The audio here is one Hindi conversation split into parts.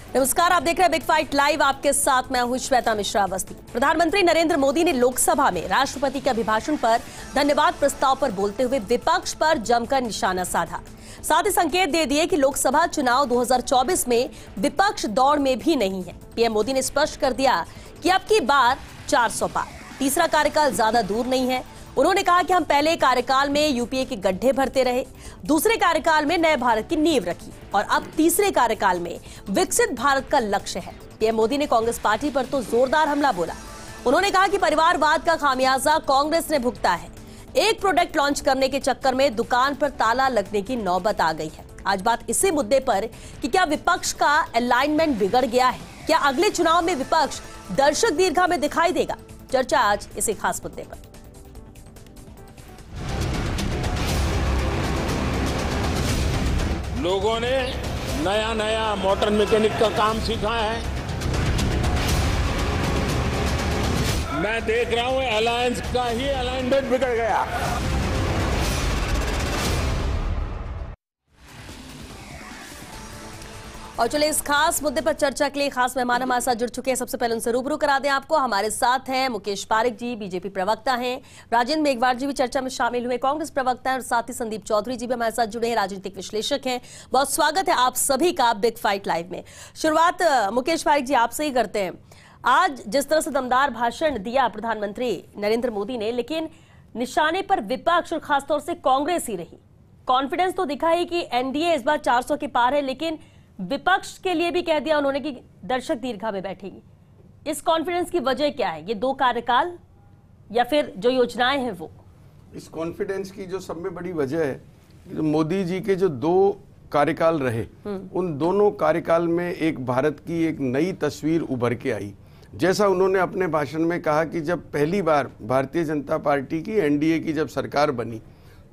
नमस्कार, आप देख रहे हैं बिग फाइट लाइव। आपके साथ मैं हूं श्वेता मिश्रा अवस्थी। प्रधानमंत्री नरेंद्र मोदी ने लोकसभा में राष्ट्रपति के अभिभाषण पर धन्यवाद प्रस्ताव पर बोलते हुए विपक्ष पर जमकर निशाना साधा। साथ ही संकेत दे दिए कि लोकसभा चुनाव 2024 में विपक्ष दौड़ में भी नहीं है। पीएम मोदी ने स्पष्ट कर दिया कि अब की बार 400 पार, तीसरा कार्यकाल ज्यादा दूर नहीं है। उन्होंने कहा कि हम पहले कार्यकाल में यूपीए के गड्ढे भरते रहे, दूसरे कार्यकाल में नए भारत की नींव रखी और अब तीसरे कार्यकाल में विकसित भारत का लक्ष्य है। पीएम मोदी ने कांग्रेस पार्टी पर तो जोरदार हमला बोला। उन्होंने कहा कि परिवारवाद का खामियाजा कांग्रेस ने भुगता है। एक प्रोडक्ट लॉन्च करने के चक्कर में दुकान पर ताला लगने की नौबत आ गई है। आज बात इसी मुद्दे पर कि क्या विपक्ष का अलाइनमेंट बिगड़ गया है, क्या अगले चुनाव में विपक्ष दर्शक दीर्घा में दिखाई देगा। चर्चा आज इसी खास मुद्दे पर। लोगों ने नया नया मोटर मैकेनिक का काम सीखा है। मैं देख रहा हूं अलायंस का ही अलाइनमेंट बिगड़ गया। और चलिए इस खास मुद्दे पर चर्चा के लिए खास मेहमान हमारे साथ जुड़ चुके हैं। सबसे पहले उनसे रूबरू करा दें आपको। हमारे साथ हैं मुकेश पारिक जी, बीजेपी प्रवक्ता हैं। राजेंद्र मेघवाल जी भी चर्चा में शामिल हुए, कांग्रेस प्रवक्ता हैं। और साथ ही संदीप चौधरी जी भी हमारे साथ जुड़े हैं, राजनीतिक विश्लेषक हैं। बहुत स्वागत है आप सभी का बिग फाइट लाइव में। शुरुआत मुकेश पारिक जी आपसे ही करते हैं। आज जिस तरह से दमदार भाषण दिया प्रधानमंत्री नरेंद्र मोदी ने, लेकिन निशाने पर विपक्ष और खासतौर से कांग्रेस ही रही। कॉन्फिडेंस तो दिखा ही कि एनडीए इस बार 400 के पार है, लेकिन विपक्ष के लिए भी कह दिया उन्होंने कि दर्शक दीर्घा में बैठेगी। इस कॉन्फिडेंस की वजह क्या है? ये 2 कार्यकाल या फिर जो योजनाएं हैं वो? इस कॉन्फिडेंस की जो सब में बड़ी वजह है, मोदी जी के जो 2 कार्यकाल रहे, उन दोनों कार्यकाल में एक भारत की एक नई तस्वीर उभर के आई। जैसा उन्होंने अपने भाषण में कहा कि जब पहली बार भारतीय जनता पार्टी की एनडीए की जब सरकार बनी,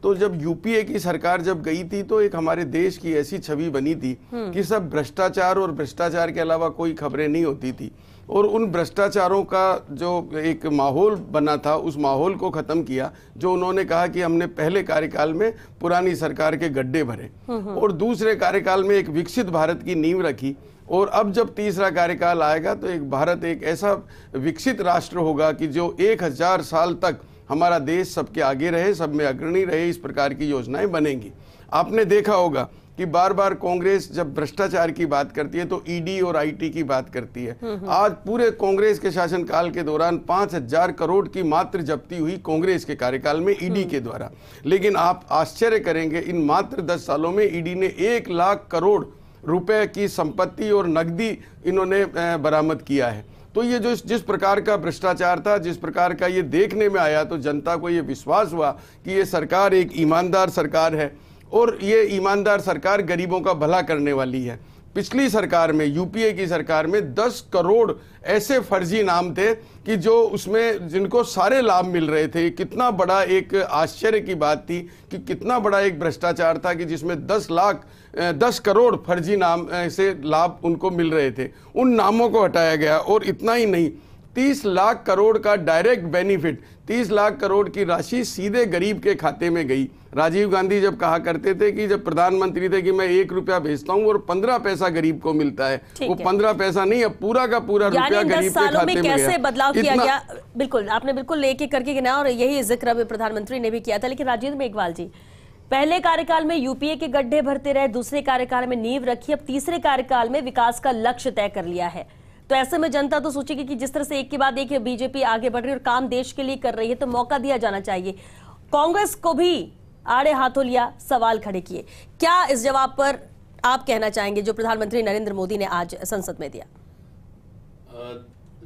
तो जब यूपीए की सरकार जब गई थी तो एक हमारे देश की ऐसी छवि बनी थी कि सब भ्रष्टाचार और भ्रष्टाचार के अलावा कोई खबरें नहीं होती थी। और उन भ्रष्टाचारों का जो एक माहौल बना था, उस माहौल को ख़त्म किया। जो उन्होंने कहा कि हमने पहले कार्यकाल में पुरानी सरकार के गड्ढे भरे और दूसरे कार्यकाल में एक विकसित भारत की नींव रखी। और अब जब तीसरा कार्यकाल आएगा तो एक भारत एक ऐसा विकसित राष्ट्र होगा कि जो 1000 साल तक हमारा देश सबके आगे रहे, सब में अग्रणी रहे। इस प्रकार की योजनाएं बनेंगी। आपने देखा होगा कि बार बार कांग्रेस जब भ्रष्टाचार की बात करती है तो ईडी और आईटी की बात करती है। आज पूरे कांग्रेस के शासनकाल के दौरान 5000 करोड़ की मात्र जब्ती हुई कांग्रेस के कार्यकाल में ईडी के द्वारा। लेकिन आप आश्चर्य करेंगे, इन मात्र 10 सालों में ईडी ने 1 लाख करोड़ रुपए की संपत्ति और नकदी इन्होंने बरामद किया है। तो ये जो जिस प्रकार का भ्रष्टाचार था, जिस प्रकार का ये देखने में आया, तो जनता को ये विश्वास हुआ कि ये सरकार एक ईमानदार सरकार है और ये ईमानदार सरकार गरीबों का भला करने वाली है। पिछली सरकार में, यूपीए की सरकार में 10 करोड़ ऐसे फर्जी नाम थे कि जो उसमें जिनको सारे लाभ मिल रहे थे। कितना बड़ा एक आश्चर्य की बात थी कि कितना बड़ा एक भ्रष्टाचार था कि जिसमें 10 करोड़ फर्जी नाम से लाभ उनको मिल रहे थे। उन नामों को हटाया गया और इतना ही नहीं, 30 लाख करोड़ का डायरेक्ट बेनिफिट, 30 लाख करोड़ की राशि सीधे गरीब के खाते में गई। राजीव गांधी जब कहा करते थे कि जब प्रधानमंत्री थे कि मैं 1 रुपया भेजता हूं और 15 पैसा गरीब को मिलता है, वो 15 पैसा नहीं, अब पूरा का पूरा रुपया गरीब के खाते में गया। कैसे बदलाव किया गया? बिल्कुल, आपने बिल्कुल लेके करके गिना और यही जिक्र प्रधानमंत्री ने भी किया था। लेकिन राजेंद्र मेघवाल जी, पहले कार्यकाल में यूपीए के गड्ढे भरते रहे, दूसरे कार्यकाल में नींव रखी, अब तीसरे कार्यकाल में विकास का लक्ष्य तय कर लिया है। तो ऐसे में जनता तो सोचेगी कि जिस तरह से एक के बाद एक बीजेपी आगे बढ़ रही है और काम देश के लिए कर रही है, तो मौका दिया जाना चाहिए। कांग्रेस को भी आड़े हाथों लिया, सवाल खड़े किए। क्या इस जवाब पर आप कहना चाहेंगे जो प्रधानमंत्री नरेंद्र मोदी ने आज संसद में दिया?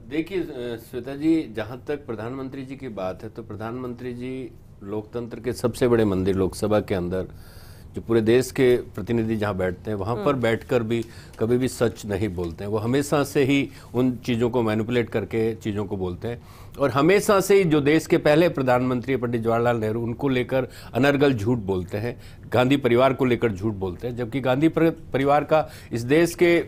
देखिए श्वेता जी, जहां तक प्रधानमंत्री जी की बात है, तो प्रधानमंत्री जी लोकतंत्र के सबसे बड़े मंदिर लोकसभा के अंदर, जो पूरे देश के प्रतिनिधि जहां बैठते हैं, वहां पर बैठकर भी कभी भी सच नहीं बोलते हैं। वो हमेशा से ही उन चीज़ों को मैनिपुलेट करके चीज़ों को बोलते हैं। और हमेशा से ही जो देश के पहले प्रधानमंत्री पंडित जवाहरलाल नेहरू, उनको लेकर अनर्गल झूठ बोलते हैं। गांधी परिवार को लेकर झूठ बोलते हैं, जबकि गांधी परिवार का इस देश के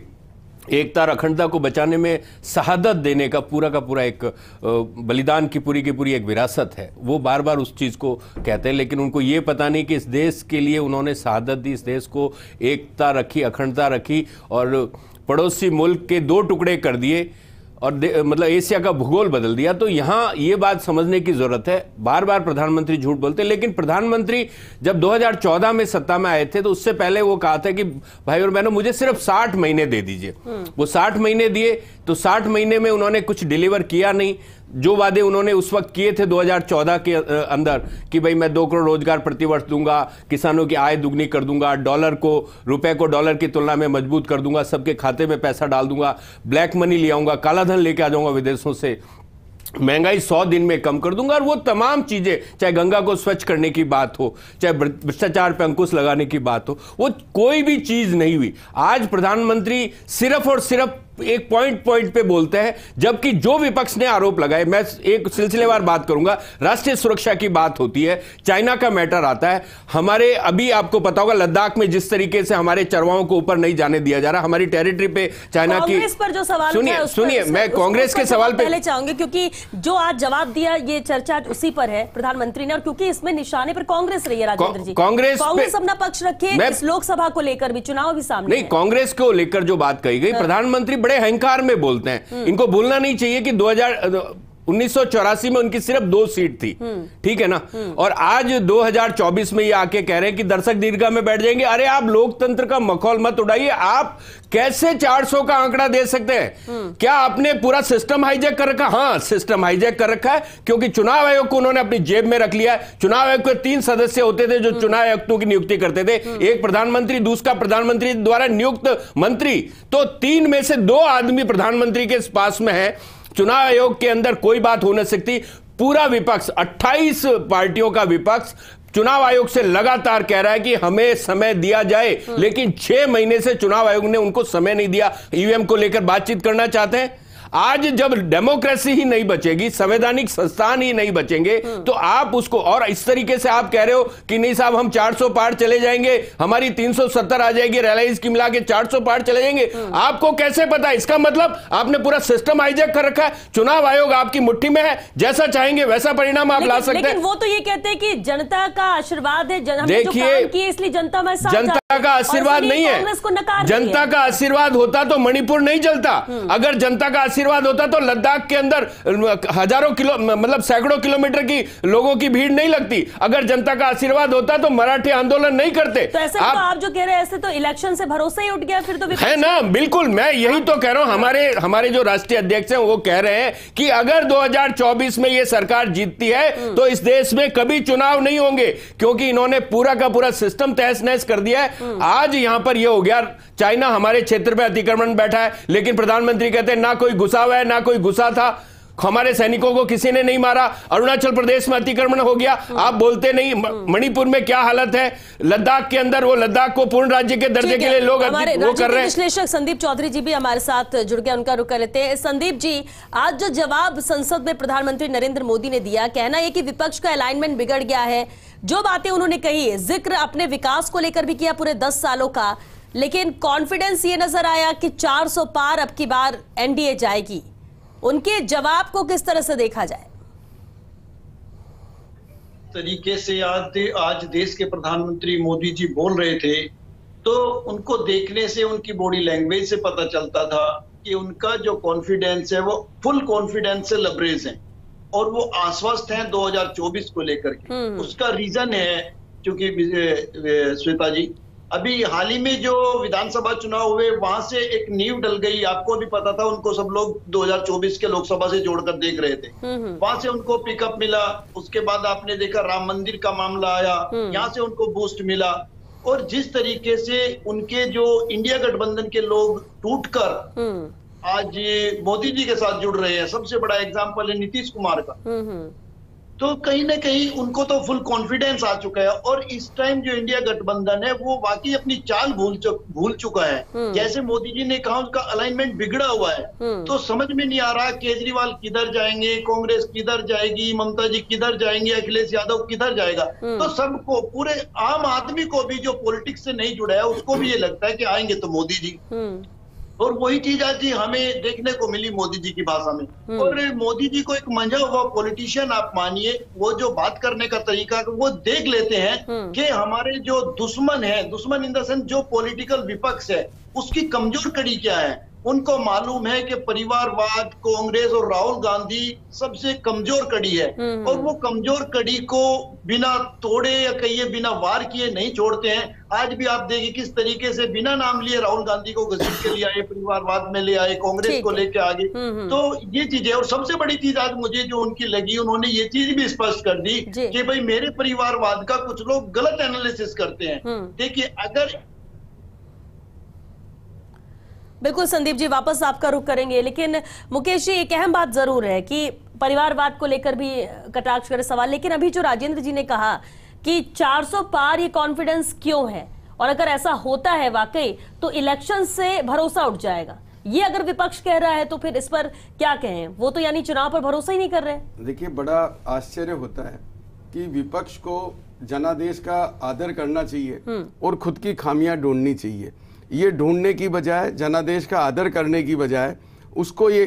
एकता और अखंडता को बचाने में शहादत देने का पूरा एक बलिदान की पूरी एक विरासत है। वो बार बार उस चीज़ को कहते हैं, लेकिन उनको ये पता नहीं कि इस देश के लिए उन्होंने शहादत दी, इस देश को एकता रखी, अखंडता रखी और पड़ोसी मुल्क के 2 टुकड़े कर दिए और मतलब एशिया का भूगोल बदल दिया। तो यहाँ ये बात समझने की जरूरत है। बार बार प्रधानमंत्री झूठ बोलते हैं, लेकिन प्रधानमंत्री जब 2014 में सत्ता में आए थे तो उससे पहले वो कहा था कि भाई और बहनों मुझे सिर्फ 60 महीने दे दीजिए। वो 60 महीने दिए तो 60 महीने में उन्होंने कुछ डिलीवर किया नहीं। जो वादे उन्होंने उस वक्त किए थे 2014 के अंदर कि भाई मैं 2 करोड़ रोजगार प्रतिवर्ष दूंगा, किसानों की आय दुगनी कर दूंगा, रुपए को डॉलर की तुलना में मजबूत कर दूंगा, सबके खाते में पैसा डाल दूंगा, ब्लैक मनी ले आऊंगा, काला धन लेके आ जाऊंगा विदेशों से, महंगाई 100 दिन में कम कर दूंगा। और वो तमाम चीजें, चाहे गंगा को स्वच्छ करने की बात हो, चाहे भ्रष्टाचार पर अंकुश लगाने की बात हो, वो कोई भी चीज नहीं हुई। आज प्रधानमंत्री सिर्फ और सिर्फ एक पॉइंट पे बोलते हैं, जबकि जो विपक्ष ने आरोप लगाए, मैं एक सिलसिलेवार बात करूंगा। राष्ट्रीय सुरक्षा की बात होती है, चाइना का मैटर आता है, हमारे अभी आपको पता होगा लद्दाख में जिस तरीके से हमारे चरवाओं को ऊपर नहीं जाने दिया जा रहा, हमारी टेरिटरी पे चाइना की। कांग्रेस पर जो सवाल सुनिए मैं कांग्रेस के सवाल पे पहले चाहूंगी, क्योंकि जो आज जवाब दिया ये चर्चा उसी पर है प्रधानमंत्री ने, और क्योंकि इसमें निशाने पर कांग्रेस रही है राजेंद्र जी। कांग्रेस अपना पक्ष रखे इस लोकसभा को लेकर भी, चुनाव भी सामने नहीं, कांग्रेस को लेकर जो बात कही गई, प्रधानमंत्री बड़े अहंकार में बोलते हैं। इनको भूलना नहीं चाहिए कि 1984 में उनकी सिर्फ 2 सीट थी, ठीक है ना, और आज 2024 में ये आके कह रहे हैं कि दर्शक दीर्घा में बैठ जाएंगे। अरे आप लोकतंत्र का मखौल मत उड़ाइए। आप कैसे 400 का आंकड़ा दे सकते हैं? क्या आपने पूरा सिस्टम हाईजैक कर रखा? हाँ, सिस्टम हाईजैक कर रखा है, क्योंकि चुनाव आयोग को उन्होंने अपनी जेब में रख लिया है। चुनाव आयोग के 3 सदस्य होते थे जो चुनाव आयुक्तों की नियुक्ति करते थे, एक प्रधानमंत्री, दूसरा प्रधानमंत्री द्वारा नियुक्त मंत्री। तो 3 में से 2 आदमी प्रधानमंत्री के पास में है। चुनाव आयोग के अंदर कोई बात हो न सकती। पूरा विपक्ष, 28 पार्टियों का विपक्ष चुनाव आयोग से लगातार कह रहा है कि हमें समय दिया जाए, लेकिन 6 महीने से चुनाव आयोग ने उनको समय नहीं दिया। ईवीएम को लेकर बातचीत करना चाहते हैं। आज जब डेमोक्रेसी ही नहीं बचेगी, संवैधानिक संस्थान ही नहीं बचेंगे, तो आप उसको, और इस तरीके से आप कह रहे हो कि नहीं साहब हम 400 पार चले जाएंगे, हमारी 370 आ जाएगी, रिलायंस की मिला के 400 पार चले जाएंगे। आपको कैसे पता? इसका मतलब आपने पूरा सिस्टम हाईजैक कर रखा है। चुनाव आयोग आपकी मुट्ठी में है, जैसा चाहेंगे वैसा परिणाम आप ला सकते हैं। लेकिन वो तो ये कहते हैं कि जनता का आशीर्वाद है, देखिए इसलिए जनता में जनता का आशीर्वाद नहीं है। जनता का आशीर्वाद होता तो मणिपुर नहीं जलता। अगर जनता का आशीर्वाद होता तो लद्दाख के अंदर हजारों मतलब सैकड़ों किलोमीटर की लोगों की भीड़ नहीं लगती। अगर जनता का आशीर्वाद होता तो मराठी आंदोलन नहीं करते। तो ऐसे आप जो कह रहे हैं, ऐसे तो इलेक्शन से भरोसा ही उठ गया फिर तो है ना। बिल्कुल, मैं यही तो कह रहा हूं। हमारे जो राष्ट्रीय अध्यक्ष हैं वो कह रहे हैं कि अगर 2024 में ये सरकार जीतती है तो इस देश में कभी चुनाव नहीं होंगे, क्योंकि इन्होंने पूरा का पूरा सिस्टम तहस नहस कर दिया है। आज यहां पर यह हो गया, चाइना हमारे क्षेत्र में अतिक्रमण बैठा है, लेकिन प्रधानमंत्री कहते हैं ना कोई घुसा हुआ है ना कोई घुसा था, हमारे सैनिकों को किसी ने नहीं मारा। अरुणाचल प्रदेश में अतिक्रमण हो गया, आप बोलते नहीं। मणिपुर में क्या हालत है, लद्दाख के अंदर वो लद्दाख को पूर्ण राज्य के दर्जे के लिए लोग वो कर रहे हैं। विश्लेषक संदीप चौधरी जी भी हमारे साथ जुड़ गए, उनका रुख कर लेते हैं। संदीप जी, आज जो जवाब संसद में प्रधानमंत्री नरेंद्र मोदी ने दिया, कहना यह कि विपक्ष का अलाइनमेंट बिगड़ गया है। जो बातें उन्होंने कही, जिक्र अपने विकास को लेकर भी किया पूरे 10 सालों का, लेकिन कॉन्फिडेंस ये नजर आया कि 400 पार अब की बार एनडीए जाएगी। उनके जवाब को किस तरह से देखा जाए? तरीके से आज देश के प्रधानमंत्री मोदी जी बोल रहे थे, तो उनको देखने से, उनकी बॉडी लैंग्वेज से पता चलता था कि उनका जो कॉन्फिडेंस है वो फुल कॉन्फिडेंस से लबरेज है और वो आश्वस्त हैं 2024 को लेकर के। उसका रीजन है, क्योंकि श्वेता जी, अभी हाल ही में जो विधानसभा चुनाव हुए वहां से एक नींव डल गई। आपको भी पता था, उनको सब लोग 2024 के लोकसभा से जोड़कर देख रहे थे। वहां से उनको पिकअप मिला। उसके बाद आपने देखा राम मंदिर का मामला आया, यहाँ से उनको बूस्ट मिला। और जिस तरीके से उनके जो इंडिया गठबंधन के लोग टूटकर आज मोदी जी के साथ जुड़ रहे हैं, सबसे बड़ा एग्जाम्पल है नीतीश कुमार का। तो कहीं ना कहीं उनको तो फुल कॉन्फिडेंस आ चुका है। और इस टाइम जो इंडिया गठबंधन है वो वाकई अपनी चाल भूल चुका है। जैसे मोदी जी ने कहा, उसका अलाइनमेंट बिगड़ा हुआ है। तो समझ में नहीं आ रहा केजरीवाल किधर जाएंगे, कांग्रेस किधर जाएगी, ममता जी किधर जाएंगे, अखिलेश यादव किधर जाएगा। तो सबको, पूरे आम आदमी को भी जो पॉलिटिक्स से नहीं जुड़ा है, उसको भी ये लगता है कि आएंगे तो मोदी जी। और वही चीज आज हमें देखने को मिली मोदी जी की भाषा में। और मोदी जी को एक मंझा हुआ पॉलिटिशियन आप मानिए, वो जो बात करने का तरीका वो देख लेते हैं कि हमारे जो दुश्मन है, दुश्मन इन द सेंस जो पॉलिटिकल विपक्ष है, उसकी कमजोर कड़ी क्या है। उनको मालूम है कि परिवारवाद, कांग्रेस और राहुल गांधी सबसे कमजोर कड़ी है, और वो कमजोर कड़ी को बिना तोड़े या कहिए बिना वार किए नहीं छोड़ते हैं। आज भी आप देखिए किस तरीके से बिना नाम लिए राहुल गांधी को घसीट के ले आए, परिवारवाद में ले आए, कांग्रेस को लेके आगे। तो ये चीज है। और सबसे बड़ी चीज आज मुझे जो उनकी लगी, उन्होंने ये चीज भी स्पष्ट कर दी कि भाई मेरे परिवारवाद का कुछ लोग गलत एनालिसिस करते हैं। देखिए, अगर बिल्कुल संदीप जी, वापस आपका रुख करेंगे, लेकिन मुकेश जी एक अहम बात जरूर है कि परिवारवाद को लेकर भी कटाक्ष करे सवाल, लेकिन अभी जो राजेंद्र जी ने कहा कि 400 पार ये कॉन्फिडेंस क्यों है, और अगर ऐसा होता है वाकई तो इलेक्शन से भरोसा उठ जाएगा, ये अगर विपक्ष कह रहा है तो फिर इस पर क्या कहें? वो तो यानी चुनाव पर भरोसा ही नहीं कर रहे। देखिए, बड़ा आश्चर्य होता है कि विपक्ष को जनादेश का आदर करना चाहिए और खुद की खामियां ढूंढनी चाहिए। ये ढूंढने की बजाय, जनादेश का आदर करने की बजाय उसको ये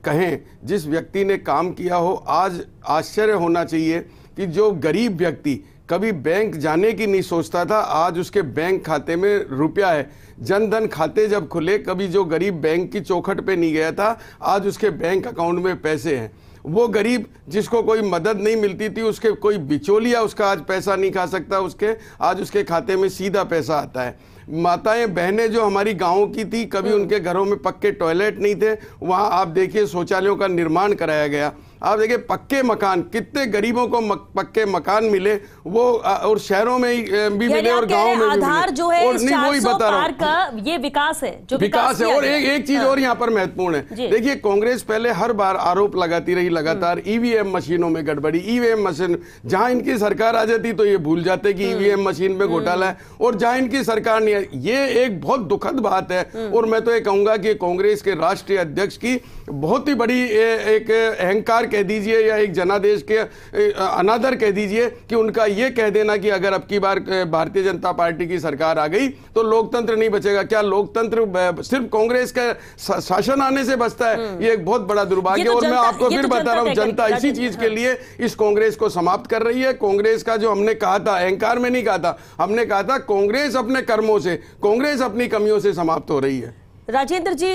कहें जिस व्यक्ति ने काम किया हो। आज आश्चर्य होना चाहिए कि जो गरीब व्यक्ति कभी बैंक जाने की नहीं सोचता था, आज उसके बैंक खाते में रुपया है। जनधन खाते जब खुले, कभी जो गरीब बैंक की चौखट पे नहीं गया था, आज उसके बैंक अकाउंट में पैसे हैं। वो गरीब जिसको कोई मदद नहीं मिलती थी, उसके कोई बिचौलिया उसका आज पैसा नहीं खा सकता, उसके आज उसके खाते में सीधा पैसा आता है। माताएं बहनें जो हमारी गाँव की थी, कभी उनके घरों में पक्के टॉयलेट नहीं थे, वहाँ आप देखिए शौचालयों का निर्माण कराया गया। आप देखिए पक्के मकान, कितने गरीबों को पक्के मकान मिले, वो और शहरों में भी मिले और गाँव में भी आधार जो है और नहीं, वही बता रहा का ये विकास है, जो विकास है। और एक चीज और यहाँ पर महत्वपूर्ण है। देखिए, कांग्रेस पहले हर बार आरोप लगाती रही लगातार, ईवीएम मशीनों में गड़बड़ी, ईवीएम मशीन, जहां इनकी सरकार आ जाती तो ये भूल जाते कि ईवीएम मशीन में घोटाला है, और जहां इनकी सरकार नहीं है। ये एक बहुत दुखद बात है। और मैं तो ये कहूंगा कि कांग्रेस के राष्ट्रीय अध्यक्ष की बहुत ही बड़ी एक अहंकार कह दीजिए या एक जनादेश के अनादर कह दीजिए कि उनका ये कह देना कि अगर अब की बार भारतीय जनता पार्टी की सरकार आ गई तो लोकतंत्र नहीं बचेगा। क्या लोकतंत्र सिर्फ कांग्रेस का शासन आने से बचता है? ये एक बहुत बड़ा दुर्भाग्य है। और मैं आपको फिर बता रहा हूं, जनता इसी चीज के लिए इस कांग्रेस को समाप्त कर रही है। कांग्रेस का जो हमने कहा था, अहंकार में नहीं कहा था, हमने कहा था कांग्रेस अपने कर्मों से, कांग्रेस अपनी कमियों से समाप्त हो रही है। राजेंद्र जी,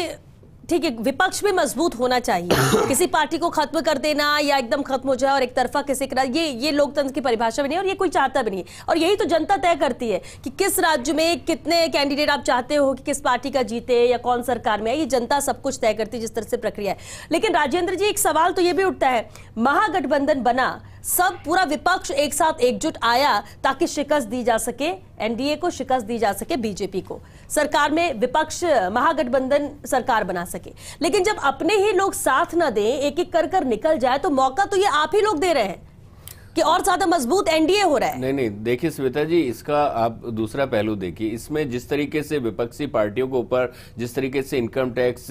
ठीक है, विपक्ष भी मजबूत होना चाहिए। किसी पार्टी को खत्म कर देना या एकदम खत्म हो जाए और एक तरफा किसी का, ये लोकतंत्र की परिभाषा भी नहीं, और ये कोई चाहता भी नहीं। और यही तो जनता तय करती है कि किस राज्य में कितने कैंडिडेट आप चाहते हो कि किस पार्टी का जीते या कौन सरकार में है। ये जनता सब कुछ तय करती है, जिस तरह से प्रक्रिया है। लेकिन राजेंद्र जी, एक सवाल तो ये भी उठता है, महागठबंधन बना, सब पूरा विपक्ष एक साथ एकजुट आया ताकि शिकस्त दी जा सके, एनडीए को शिकस्त दी जा सके, बीजेपी को सरकार में विपक्ष महागठबंधन सरकार बना सके। लेकिन जब अपने ही लोग साथ ना दें, एक एक कर कर निकल जाए, तो मौका तो ये आप ही लोग दे रहे हैं कि और ज्यादा मजबूत एनडीए हो रहा है। नहीं, देखिए श्वेता जी, इसका आप दूसरा पहलू देखिए। इसमें जिस तरीके से विपक्षी पार्टियों के ऊपर जिस तरीके से इनकम टैक्स,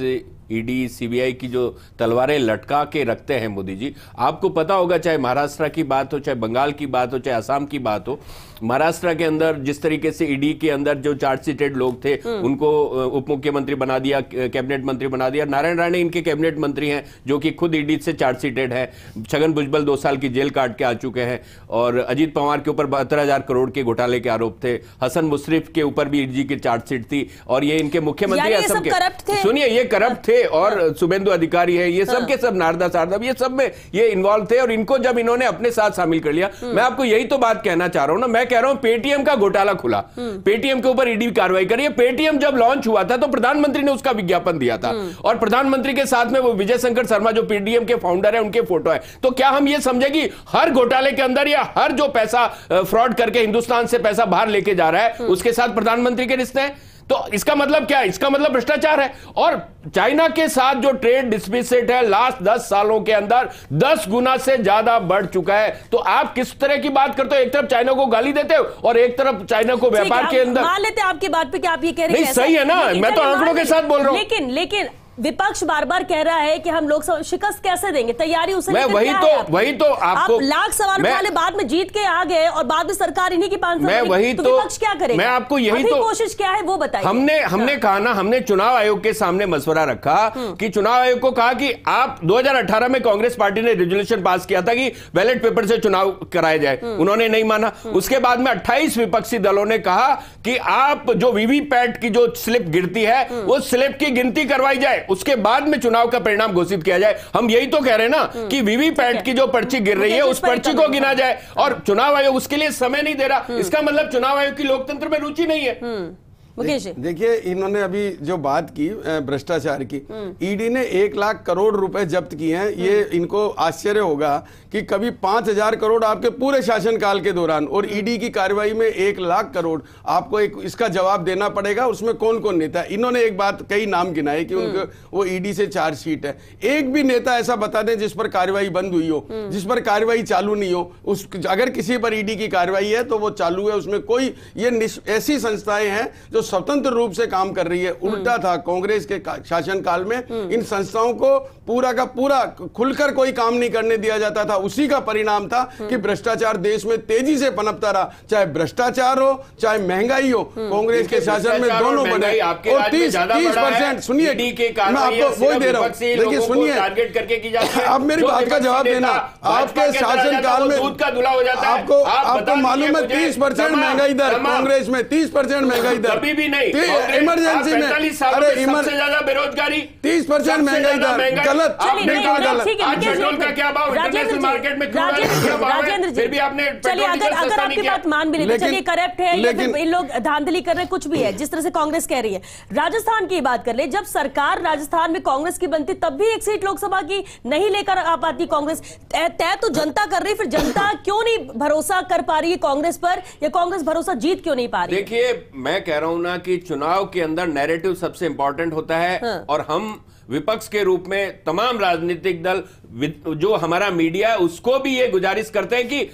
ईडी, सीबीआई की जो तलवारें लटका के रखते हैं मोदी जी, आपको पता होगा, चाहे महाराष्ट्र की बात हो, चाहे बंगाल की बात हो, चाहे असम की बात हो, महाराष्ट्र के अंदर जिस तरीके से ईडी के अंदर जो चार्जशीटेड लोग थे उनको उप मुख्यमंत्री बना दिया, कैबिनेट मंत्री बना दिया। नारायण राणे इनके कैबिनेट मंत्री हैं जो कि खुद ईडी से चार्जशीटेड है। छगन भुजबल 2 साल की जेल काट के आ चुके हैं। और अजीत पवार के ऊपर 72,000 करोड़ के घोटाले के आरोप थे। हसन मुशर्रफ के ऊपर भी ईडी की चार्जशीट थी। और ये इनके मुख्यमंत्री असम के, सुनिए, ये करप्ट थे। और शुभेंदु अधिकारी है, ये सब के सब, नारदा सारदा, ये सब में ये इन्वॉल्व थे। और इनको जब इन्होंने अपने साथ शामिल कर लिया, मैं आपको यही तो बात कहना चाह रहा हूं ना। मैं कह रहा हूं पेटीएम का घोटाला खुला, पेटीएम के ऊपर ईडी कार्रवाई करी। पेटीएम जब लॉन्च हुआ था तो प्रधानमंत्री ने उसका विज्ञापन दिया था, और प्रधानमंत्री के साथ में वो विजय शंकर शर्मा जो पेटीएम के फाउंडर है उनके फोटो है। तो क्या हम ये समझे कि हर घोटाले के अंदर या हर जो पैसा फ्रॉड करके हिंदुस्तान से पैसा बाहर लेके जा रहा है उसके साथ प्रधानमंत्री के रिश्ते हैं? तो इसका मतलब क्या है? इसका मतलब भ्रष्टाचार है। और चाइना के साथ जो ट्रेड डिफिसिट है लास्ट 10 सालों के अंदर 10 गुना से ज्यादा बढ़ चुका है। तो आप किस तरह की बात करते हो? एक तरफ चाइना को गाली देते हो और एक तरफ चाइना को व्यापार के अंदर मान लेते हैं आपकी बात पे कि आप ये कह रहे हैं सही है ना, मैं तो आंकड़ों के साथ बोल रहा हूं। लेकिन विपक्ष बार बार कह रहा है कि हम लोकसभा शिकस्त कैसे देंगे, तैयारी उसे मैं वही तो आपको आप लाख सवाल वाले बाद में जीत के आ गए और बाद में सरकार इन्हीं की 500 मैं वही तो विपक्ष क्या करेगा? मैं आपको यही तो कोशिश क्या है वो बताइए। हमने कहा ना, हमने चुनाव आयोग के सामने मशवरा रखा कि चुनाव आयोग को कहा कि आप 2018 में कांग्रेस पार्टी ने रेजोल्यूशन पास किया था कि बैलेट पेपर से चुनाव कराया जाए, उन्होंने नहीं माना। उसके बाद में 28 विपक्षी दलों ने कहा कि आप जो वीवीपैट की जो स्लिप गिरती है वो स्लिप की गिनती करवाई जाए, उसके बाद में चुनाव का परिणाम घोषित किया जाए। हम यही तो कह रहे हैं ना कि वीवीपैट की जो पर्ची गिर रही है उस पर्ची को गिना जाए, और चुनाव आयोग उसके लिए समय नहीं दे रहा। इसका मतलब चुनाव आयोग की लोकतंत्र में रुचि नहीं है। देखिए, इन्होंने अभी जो बात की भ्रष्टाचार की, ईडी ने 1 लाख करोड़ रुपए जब्त किए हैं। ये इनको आश्चर्य होगा कि कभी 5,000 करोड़ आपके पूरे शासनकाल के दौरान, और ईडी की कार्रवाई में 1 लाख करोड़, आपको एक इसका जवाब देना पड़ेगा। उसमें कौन कौन नेता है? इन्होंने एक बात, कई नाम गिनाए कि उनको वो ईडी से चार्जशीट है। एक भी नेता ऐसा बता दें जिस पर कार्रवाई बंद हुई हो, जिस पर कार्रवाई चालू नहीं हो। उस अगर किसी पर ईडी की कार्रवाई है तो वो चालू है, उसमें कोई, ये ऐसी संस्थाएं हैं जो स्वतंत्र रूप से काम कर रही है। उल्टा था कांग्रेस के शासनकाल में, इन संस्थाओं को पूरा का पूरा खुलकर कोई काम नहीं करने दिया जाता था। उसी का परिणाम था कि भ्रष्टाचार देश में तेजी से पनपता रहा। चाहे भ्रष्टाचार हो चाहे महंगाई हो, कांग्रेस के शासन में दोनों बढ़े। और 30% सुनिए, मैं आपको वही दे रहा हूं, देखिए सुनिए, आप मेरी बात का जवाब देना। आपके शासनकाल में दूध का धुला हो जाता है। आपको मालूम है 30% महंगाई दर कांग्रेस में, 30% महंगाई दर भी नहीं, इमरजेंसी में, अरे सबसे ज्यादा बेरोजगारी, 30% महंगाई दर, गलत, बिल्कुल गलत। आज पेट्रोल का क्या भाव इंटरनेशनल मार्केट में क्या भाव है? फिर भी आपने, चलिए अगर आपकी बात मान भी लेते, चलिए करप्ट है या फिर इन लोग धांधली कर रहे हैं, कुछ भी है, जिस तरह से कांग्रेस कह रही है। राजस्थान की बात कर ले, जब सरकार राजस्थान में कांग्रेस की बनती तब भी 1 सीट लोकसभा की नहीं लेकर आ पाती कांग्रेस। तय तो जनता कर रही, फिर जनता क्यों नहीं भरोसा कर पा रही है कांग्रेस पर, या कांग्रेस भरोसा जीत क्यों नहीं पा रही? देखिए, मैं कह रहा हूं ना कि चुनाव के अंदर नैरेटिव सबसे इंपॉर्टेंट होता है। हाँ। और हम विपक्ष के रूप में तमाम राजनीतिक दल, जो हमारा मीडिया है, उसको भी ये गुजारिश करते हैं कि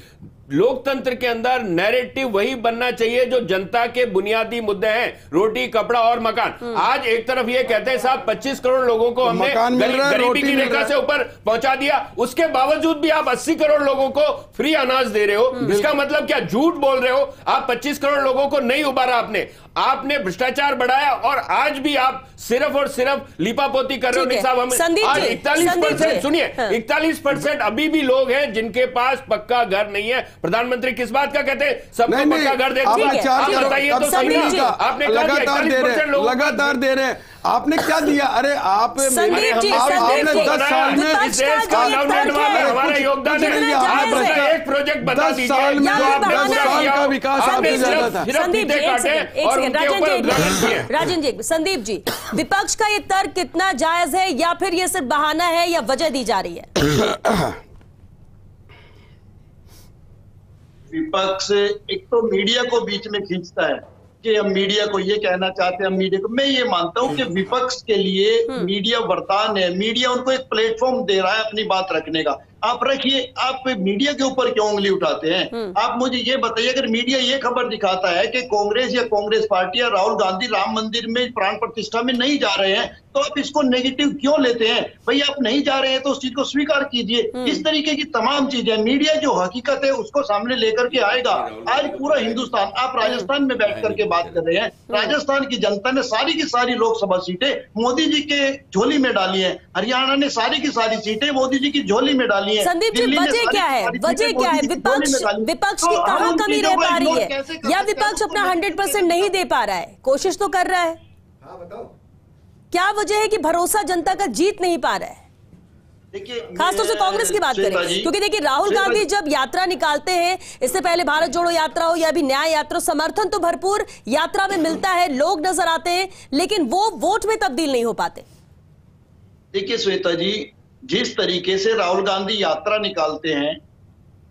लोकतंत्र के अंदर नैरेटिव वही बनना चाहिए जो जनता के बुनियादी मुद्दे हैं, रोटी, कपड़ा और मकान। आज एक तरफ ये कहते हैं साहब 25 करोड़ लोगों को हमने गरीबी की रेखा से ऊपर पहुंचा दिया, उसके बावजूद भी आप 80 करोड़ लोगों को फ्री अनाज दे रहे हो। इसका मतलब क्या? झूठ बोल रहे हो। आप 25 करोड़ लोगों को नहीं उबारा, आपने भ्रष्टाचार बढ़ाया, और आज भी आप सिर्फ और सिर्फ लिपापोती कर रहे हो। नहीं साहब, हमें आज 41%, सुनिए, 41% अभी भी लोग हैं जिनके पास पक्का घर नहीं है। प्रधानमंत्री किस बात का कहते हैं सबको पक्का घर दे? आप बताइए तो सही ना, आपने लगातार दे रहे हैं। आपने क्या दिया? अरे आपने 10 साल में इस देश का डेवलपमेंट में हमारा योगदान है। आप एक प्रोजेक्ट बता दीजिए जो आपने 10 साल का विकास आपने संदीप जी, संदीप जी, विपक्ष का ये तर्क कितना जायज है, या फिर ये सिर्फ बहाना है, या वजह दी जा रही है? विपक्ष एक तो मीडिया को बीच में खींचता है कि हम मीडिया को ये कहना चाहते हैं, हम मीडिया को, मैं ये मानता हूं कि विपक्ष के लिए मीडिया वरदान है। मीडिया उनको एक प्लेटफॉर्म दे रहा है अपनी बात रखने का। आप रखिए, आप मीडिया के ऊपर क्यों उंगली उठाते हैं? आप मुझे ये बताइए, अगर मीडिया ये खबर दिखाता है कि कांग्रेस या कांग्रेस पार्टी या राहुल गांधी राम मंदिर में प्राण प्रतिष्ठा में नहीं जा रहे हैं, तो आप इसको नेगेटिव क्यों लेते हैं? भाई आप नहीं जा रहे हैं तो उस चीज को स्वीकार कीजिए। इस तरीके की तमाम चीजें मीडिया जो हकीकत है उसको सामने लेकर के आएगा। आज पूरा हिंदुस्तान, आप राजस्थान में बैठ करके बात कर रहे हैं, राजस्थान की जनता ने सारी की सारी लोकसभा सीटें मोदी जी के झोली में डाली है, हरियाणा ने सारी की सारी सीटें मोदी जी की झोली में डाली है। संदीप जी, वजह क्या है? वजह क्या है? विपक्ष की कहां कमी रह पा रही है, या विपक्ष अपना 100% नहीं दे पा रहा है? कोशिश तो कर रहा है। क्या वजह है कि भरोसा जनता का जीत नहीं पा रहा है? देखिए, खासतौर से कांग्रेस की बात करें, क्योंकि देखिए राहुल गांधी जब यात्रा निकालते हैं, इससे पहले भारत जोड़ो यात्रा हो या अभी न्याय यात्रा, समर्थन तो भरपूर यात्रा में मिलता है, लोग नजर आते हैं, लेकिन वो वोट में तब्दील नहीं हो पाते। देखिए श्वेता जी, जिस तरीके से राहुल गांधी यात्रा निकालते हैं,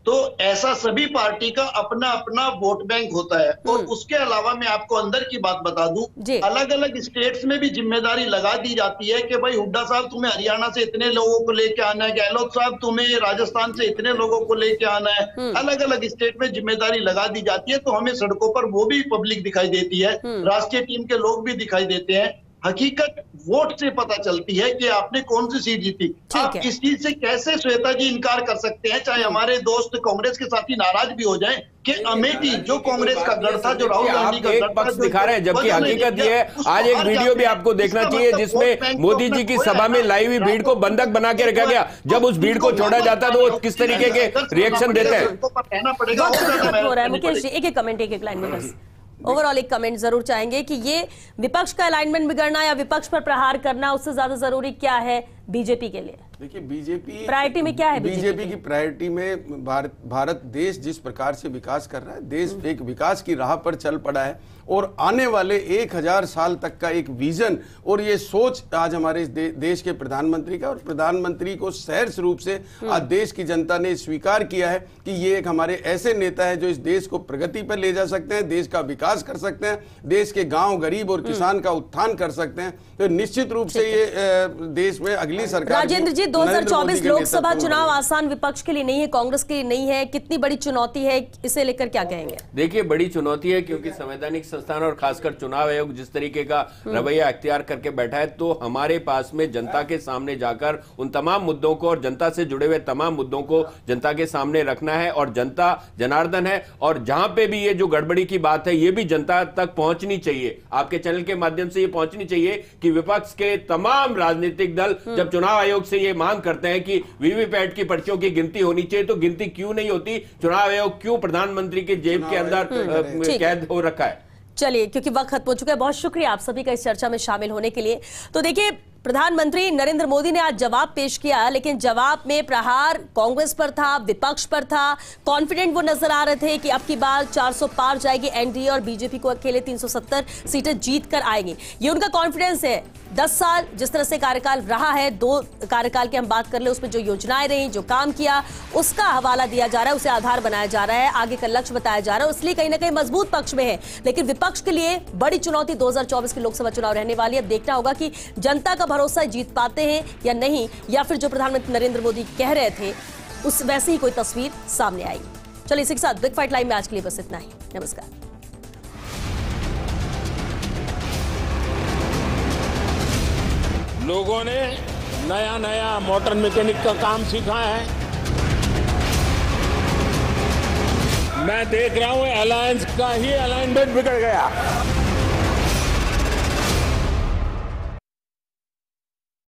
तो ऐसा सभी पार्टी का अपना अपना वोट बैंक होता है। और उसके अलावा मैं आपको अंदर की बात बता दूं, अलग अलग स्टेट्स में भी जिम्मेदारी लगा दी जाती है कि भाई हुड्डा साहब तुम्हें हरियाणा से इतने लोगों को लेके आना है, गहलोत साहब तुम्हें राजस्थान से इतने लोगों को लेके आना है। अलग अलग स्टेट में जिम्मेदारी लगा दी जाती है, तो हमें सड़कों पर वो भी पब्लिक दिखाई देती है, राष्ट्रीय टीम के लोग भी दिखाई देते हैं। हकीकत वोट से पता चलती है कि आपने कौन सी सीट जीती। आप है। इस चीज से कैसे श्वेता जी इनकार कर सकते हैं, चाहे हमारे दोस्त कांग्रेस के साथी नाराज भी हो जाएं, कि अमेठी जो कांग्रेस का गढ़ था, जो राहुल गांधी का एक गढ़ था, पक्ष दिखा रहे हैं, जबकि हकीकत ये है। आज एक वीडियो भी आपको देखना चाहिए जिसमें मोदी जी की सभा में लाई हुई भीड़ को बंधक बना के रखा गया। जब उस भीड़ को छोड़ा जाता तो वो किस तरीके के रिएक्शन देते हैं। हो रहा है मुकेश जी, एक कमेंट एक लाइन में बस ओवरऑल एक कमेंट जरूर चाहेंगे कि ये विपक्ष का अलाइनमेंट बिगड़ना या विपक्ष पर प्रहार करना उससे ज्यादा जरूरी क्या है बीजेपी के लिए? देखिए, बीजेपी प्रायोरिटी में क्या है? बीजेपी की प्रायोरिटी में भारत देश जिस प्रकार से विकास कर रहा है, देश एक विकास की राह पर चल पड़ा है और आने वाले 1000 साल तक का एक विजन और ये सोच आज हमारे देश के प्रधानमंत्री का, और प्रधानमंत्री को सहर्ष रूप से आज देश की जनता ने स्वीकार किया है कि ये एक हमारे ऐसे नेता है जो इस देश को प्रगति पर ले जा सकते हैं, देश का विकास कर सकते हैं, देश के गांव गरीब और किसान का उत्थान कर सकते हैं। तो निश्चित रूप से ये देश में अगली सरकार। राजेंद्र जी, 2024 लोकसभा चुनाव आसान विपक्ष के लिए नहीं है, कांग्रेस के लिए नहीं है, कितनी बड़ी चुनौती है, इसे लेकर क्या कहेंगे? देखिए, बड़ी चुनौती है क्योंकि संवैधानिक संस्थान और खासकर चुनाव आयोग जिस तरीके का रवैया अख्तियार करके बैठा है, तो हमारे पास में जनता के सामने जाकर उन तमाम मुद्दों को और जनता से जुड़े हुए तमाम मुद्दों को जनता के सामने रखना है। और जनता जनार्दन है, और जहां पे भी ये जो गड़बड़ी की बात है ये भी जनता तक पहुंचनी चाहिए। आपके चैनल के माध्यम से ये पहुंचनी चाहिए कि विपक्ष के तमाम राजनीतिक दल जब चुनाव आयोग से ये मांग करते हैं कि वीवीपैट की पर्चियों की गिनती होनी चाहिए, तो गिनती क्यों नहीं होती? चुनाव आयोग क्यों प्रधानमंत्री के जेब के अंदर कैद हो रखा है? चलिए, क्योंकि वक्त खत्म हो चुका है, बहुत शुक्रिया आप सभी का इस चर्चा में शामिल होने के लिए। तो देखिए, प्रधानमंत्री नरेंद्र मोदी ने आज जवाब पेश किया, लेकिन जवाब में प्रहार कांग्रेस पर था, विपक्ष पर था। कॉन्फिडेंट वो नजर आ रहे थे कि अब की बार 400 पार जाएगी एनडीए और बीजेपी को अकेले 370 सीटें जीत कर आएंगी, ये उनका कॉन्फिडेंस है। 10 साल जिस तरह से कार्यकाल रहा है, 2 कार्यकाल की हम बात कर ले, उसमें जो योजनाएं रही, जो काम किया, उसका हवाला दिया जा रहा है, उसे आधार बनाया जा रहा है, आगे का लक्ष्य बताया जा रहा है, इसलिए कहीं ना कहीं मजबूत पक्ष में है। लेकिन विपक्ष के लिए बड़ी चुनौती 2024 के लोकसभा चुनाव रहने वाली है। अब देखना होगा कि जनता का भरोसा जीत पाते हैं या नहीं, या फिर जो प्रधानमंत्री नरेंद्र मोदी कह रहे थे उस वैसे ही कोई तस्वीर सामने आएगी। चलिए, इसी के साथ बिग फाइट लाइव में आज के लिए बस इतना ही। नमस्कार। लोगों ने नया नया मोटर मैकेनिक का काम सीखा है। मैं देख रहा हूं अलायंस का ही अलाइनमेंट बिगड़ गया।